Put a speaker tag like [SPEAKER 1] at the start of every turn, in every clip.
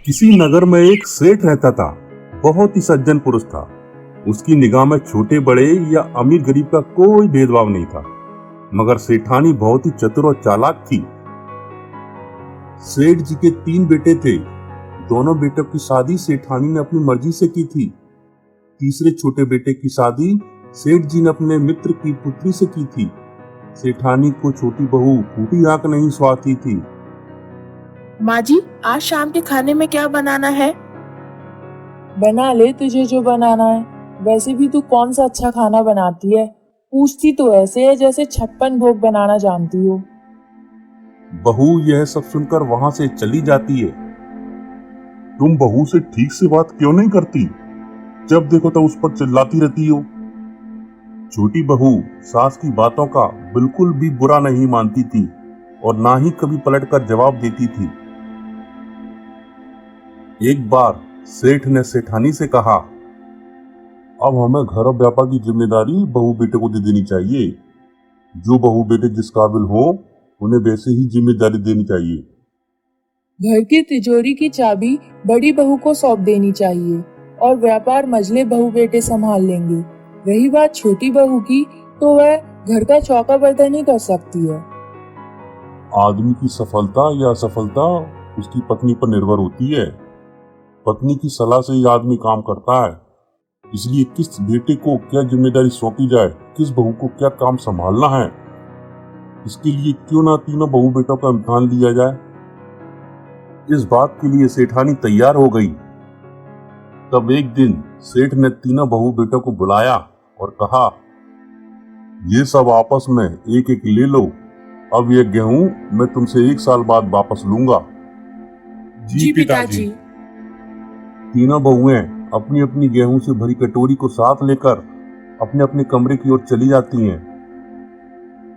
[SPEAKER 1] किसी नगर में एक सेठ रहता था। बहुत ही सज्जन पुरुष था। उसकी निगाह में छोटे बड़े या अमीर गरीब का कोई भेदभाव नहीं था। मगर सेठानी बहुत ही चतुर और चालाक थी। सेठ जी के 3 बेटे थे। दोनों बेटों की शादी सेठानी ने अपनी मर्जी से की थी। तीसरे छोटे बेटे की शादी सेठ जी ने अपने मित्र की पुत्री से की थी। सेठानी को छोटी बहू फूटी आंख नहीं सुहाती थी।
[SPEAKER 2] माँ जी, आज शाम के खाने में क्या बनाना है?
[SPEAKER 3] बना ले तुझे जो बनाना है। वैसे भी तू कौन सा अच्छा खाना बनाती है? पूछती तो ऐसे है जैसे 56 भोग बनाना जानती हो।
[SPEAKER 1] बहू यह सब सुनकर वहां से चली जाती है। तुम बहू से ठीक से बात क्यों नहीं करती? जब देखो तो उस पर चिल्लाती रहती हो। छोटी बहू सास की बातों का बिल्कुल भी बुरा नहीं मानती थी और ना ही कभी पलटकर जवाब देती थी। एक बार सेठ ने सेठानी से कहा, अब हमें घर और व्यापार की जिम्मेदारी बहू बेटे को दे देनी चाहिए। जो बहू बेटे जिस काबिल हो उन्हें वैसे ही जिम्मेदारी देनी चाहिए।
[SPEAKER 3] घर की तिजोरी की चाबी बड़ी बहू को सौंप देनी चाहिए और व्यापार मझले बहू बेटे संभाल लेंगे। रही बात छोटी बहू की, तो वह घर का चौका बर्तन ही कर सकती है।
[SPEAKER 1] आदमी की सफलता या असफलता उसकी पत्नी पर निर्भर होती है। पत्नी की सलाह से ही आदमी काम करता है। इसलिए किस बेटे को क्या जिम्मेदारी सौंपी जाए, किस बहू को क्या काम संभालना है, इसके लिए क्यों ना तीनों बहू बेटों का इम्तिहान लिया जाए। इस बात के लिए सेठानी तैयार हो गई। तब एक दिन सेठ ने तीनों बहू बेटों को बुलाया और कहा, ये सब आपस में एक एक ले लो। अब ये गेहूं मैं तुमसे 1 साल बाद वापस लूंगा।
[SPEAKER 2] जी पिताजी।
[SPEAKER 1] तीनों बहुएं अपनी अपनी गेहूं से भरी कटोरी को साथ लेकर अपने अपने कमरे की ओर चली जाती हैं।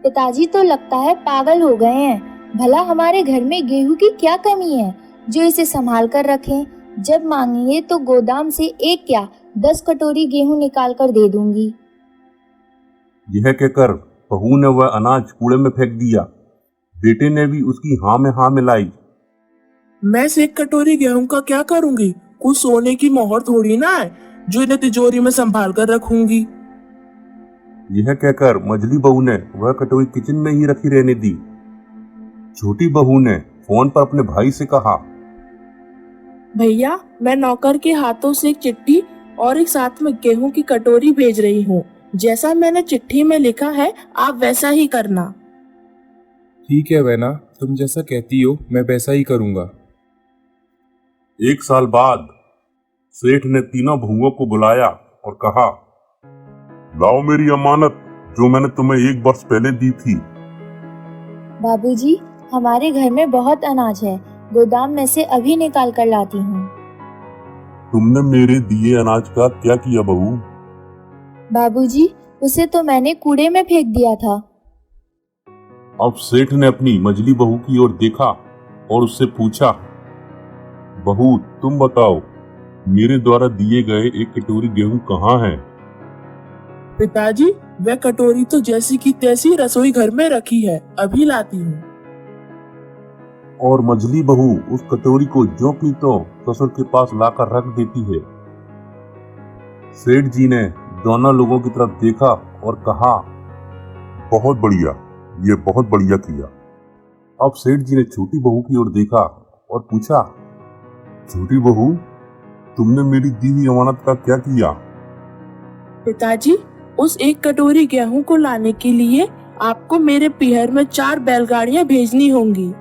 [SPEAKER 4] पिताजी तो लगता है पागल हो गए हैं। भला हमारे घर में गेहूं की क्या कमी है जो इसे संभाल कर रखें? जब मांगेंगे तो गोदाम से 1 क्या 10 कटोरी गेहूं निकाल कर दे दूंगी।
[SPEAKER 1] यह कहकर बहू ने वह अनाज कूड़े में फेंक दिया। बेटे ने भी उसकी हाँ में हाँ मिलाई।
[SPEAKER 2] मैं से 1 कटोरी गेहूं का क्या करूंगी? कुछ सोने की मोहर थोड़ी ना है जो इन्हें तिजोरी में संभाल कर रखूंगी।
[SPEAKER 1] यह कहकर मझली बहू ने वह कटोरी किचन में ही रखी रहने दी। छोटी बहू ने फोन पर अपने भाई से कहा,
[SPEAKER 2] भैया, मैं नौकर के हाथों से एक चिट्ठी और एक साथ में गेहूं की कटोरी भेज रही हूँ। जैसा मैंने चिट्ठी में लिखा है आप वैसा ही करना।
[SPEAKER 5] ठीक है वैना, तुम जैसा कहती हो मैं वैसा ही करूंगा।
[SPEAKER 1] 1 साल बाद सेठ ने तीनों बहुओं को बुलाया और कहा, लाओ मेरी अमानत जो मैंने तुम्हें 1 वर्ष पहले दी थी।
[SPEAKER 4] बाबूजी, हमारे घर में बहुत अनाज है। गोदाम में से अभी निकाल कर लाती हूँ।
[SPEAKER 1] तुमने मेरे दिए अनाज का क्या किया बहू?
[SPEAKER 4] बाबूजी, उसे तो मैंने कूड़े में फेंक दिया था।
[SPEAKER 1] अब सेठ ने अपनी मझली बहू की ओर देखा और उससे पूछा, बहू तुम बताओ, मेरे द्वारा दिए गए 1 कटोरी गेहूं कहाँ है?
[SPEAKER 2] पिताजी, वह कटोरी तो जैसी की तैसी रसोई घर में रखी है, अभी लाती हूँ।
[SPEAKER 1] और मझली बहू उस कटोरी को ज्यों की त्यों ससुर के पास लाकर रख देती है। सेठ जी ने दोनों लोगों की तरफ देखा और कहा, बहुत बढ़िया, ये बहुत बढ़िया किया। अब सेठ जी ने छोटी बहू की ओर देखा और पूछा, छोटी बहू तुमने मेरी दी हुई अमानत का क्या किया?
[SPEAKER 2] पिताजी, उस 1 कटोरी गेहूं को लाने के लिए आपको मेरे पीहर में 4 बैलगाड़ियां भेजनी होंगी।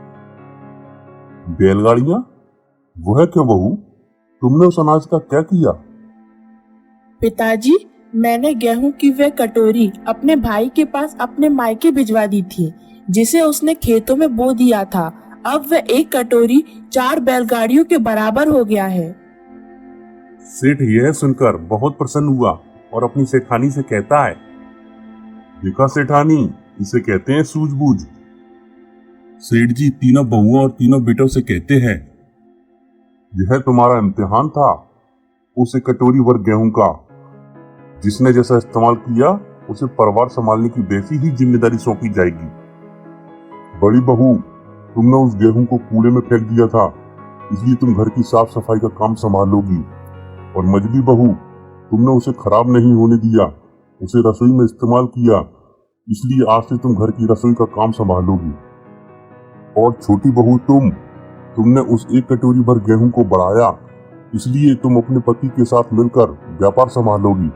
[SPEAKER 1] बैलगाड़ियां? वह क्यों बहू? तुमने उस अनाज का क्या किया?
[SPEAKER 2] पिताजी, मैंने गेहूं की वह कटोरी अपने भाई के पास अपने मायके भिजवा दी थी, जिसे उसने खेतों में बो दिया था। अब वह 1 कटोरी 4 बैलगाड़ियों के बराबर हो गया है।
[SPEAKER 1] सेठ यह सुनकर बहुत प्रसन्न हुआ और अपनी सेठानी से कहता है, देखा सेठानी, इसे कहते हैं सूझबूझ। सेठ जी तीनों बहुओं और तीनों बेटों से कहते हैं, यह तुम्हारा इम्तिहान था उस 1 कटोरी भर गेहूं का। जिसने जैसा इस्तेमाल किया उसे परिवार संभालने की वैसी ही जिम्मेदारी सौंपी जाएगी। बड़ी बहू, तुमने उस गेहूं को कूड़े में फेंक दिया था, इसलिए तुम घर की साफ सफाई का काम संभालोगी। और मजली बहू, तुमने उसे खराब नहीं होने दिया, उसे रसोई में इस्तेमाल किया, इसलिए आज से तुम घर की रसोई का काम संभालोगी। और छोटी बहू तुमने उस एक कटोरी भर गेहूं को बढ़ाया, इसलिए तुम अपने पति के साथ मिलकर व्यापार संभालोगी।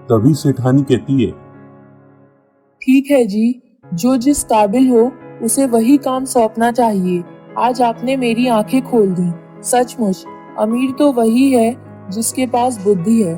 [SPEAKER 1] तभी सेठानी कहती है,
[SPEAKER 3] ठीक है जी, जो जिस काबिल हो उसे वही काम सौंपना चाहिए। आज आपने मेरी आंखें खोल दी। सचमुच अमीर तो वही है जिसके पास बुद्धि है।